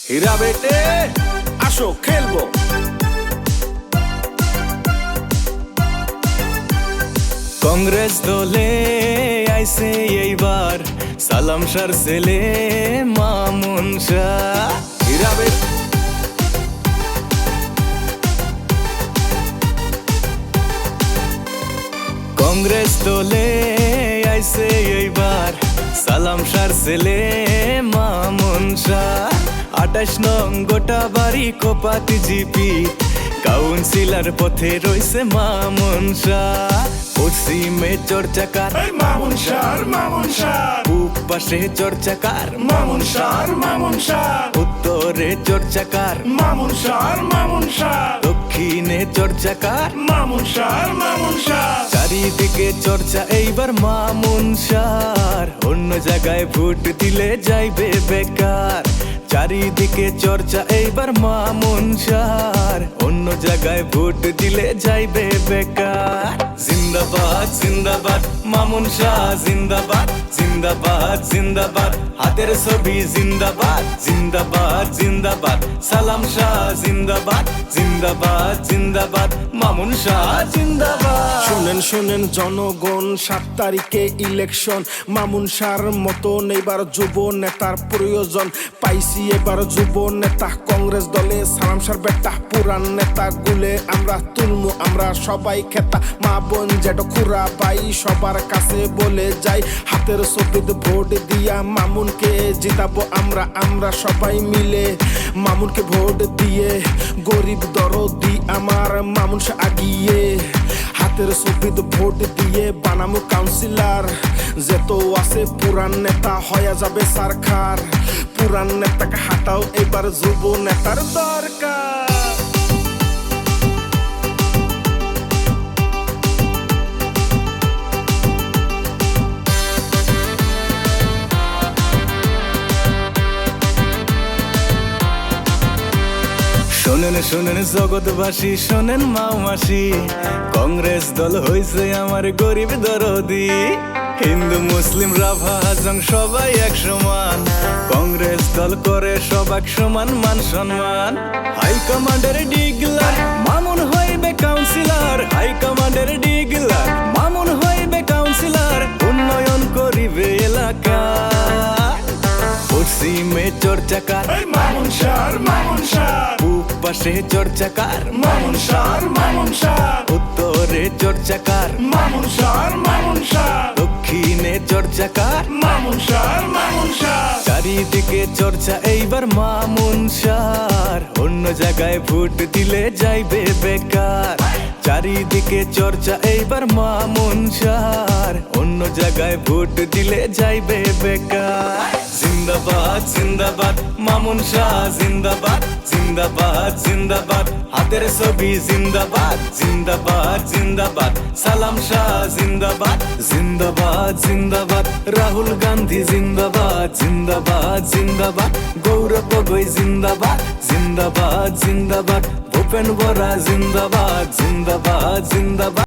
হীরা বেটে আসো খেলবো। কংগ্রেস দলে আইছে এইবার সালাম শাহর ছেলে মামুন শাহ। হীরা বেটে কংগ্রেস দলে আইছে এইবার সালাম শাহর ছেলে মামুন শাহ। ২৮ নং গোটা বাড়ি কোপাতি জিপি কাউন্সিলর পথে রইছে মামুন শাহ। পশ্চিমে চর্চাকার মামুন শাহ পূব পাশে চর্চাকার মামুন শাহ উত্তরে চর্চাকার মামুন শাহ দক্ষিণে চর্চাকার মামুন শাহ চারিদিকে চর্চা এইবার মামুন শাহর। অন্য জায়গায় ভোট দিলে যাইবে বেকার। চারিদিকে চর্চা এইবার মামুন শাহর। অন্য জায়গায় ভোট দিলে যাইবে বেকার। জিন্দাবাদ জিন্দাবাদ মামুন শাহ জিন্দাবাদ জিন্দাবাদ জিন্দাবাদ হাতের ছবি জিন্দাবাদ জিন্দাবাদ জিন্দাবাদ সালাম শাহ জিন্দাবাদ জিন্দাবাদ জিন্দাবাদ মামুন শাহ জিন্দাবাদ। শুনেন শুনেন জনগণ, ৭ তারিখে ইলেকশন। মামুন শাহর মতন এবার যুব নেতার প্রয়োজন। পাইছি এবার যুব নেতা কংগ্রেস দলে সালাম শাহর বেটা। পুরান নেতা গুলে আমরা তুলমু, আমরা সবাই খেতা। মা বোন জেঠ খুড়া ভাই সবার কাছে বলে যাই, হাতের ছবিতে ভোট দিয়া মামুনকে জিতাবো আমরা। আমরা সবাই মিলে মামুনকে ভোট দিয়ে গরিব দরদি আমার মামুন শাহ আগিয়ে। হাতের ছবিতে ভোট দিয়ে বানামু কাউন্সিলর। যেত আছে পুরান নেতা হয়ে যাবে সরকার। পুরান নেতাকে হাটাও এবার যুব নেতার দরকার। শোনেন শোনেন জগৎবাসী, শোনেন মাওমাসি, কংগ্রেস দল হইছে আমার গরিব দরদি। হিন্দু মুসলিম রাভা হাজং সবাই এক সমান। কংগ্রেস দল করে সবাক সমান মান সম্মান। হাইকমান্ডের ডিগলার মামুন হইবে কাউন্সিলর। হাইকমান্ডের ডিগলার মামুন হইবে কাউন্সিলর। উন্নয়ন করিবে এলাকা। পশ্চিমে চর্চাকার মামুন শাহ পূব পাশে চর্চাকার মামুন শাহ উত্তরে চর্চাকার মামুন শাহ দক্ষিণে চর্চাকার মামুন শাহ চারিদিকে চর্চা এইবার মামুন শাহর। অন্য জায়গায় ভোট দিলে যাইবে বেকার। চারিদিকে চর্চা এইবার মামুন শাহর। অন্য জায়গায় ভোট দিলে যাইবে বেকার। জিন্দাবাদ জিন্দাবাদ মামুন শাহ জিন্দাবাদ জিন্দাবাদ জিন্দাবাদ হাতের ছবি জিন্দাবাদ জিন্দাবাদ জিন্দাবাদ সালাম শাহ জিন্দাবাদ জিন্দাবাদ জিন্দাবাদ রাহুল গান্ধী জিন্দাবাদ জিন্দাবাদ জিন্দাবাদ গৌরব গগৈ জিন্দাবাদ জিন্দাবাদ জিন্দাবাদ ভূপেন বরা জিন্দাবাদ জিন্দাবাদ জিন্দাবাদ।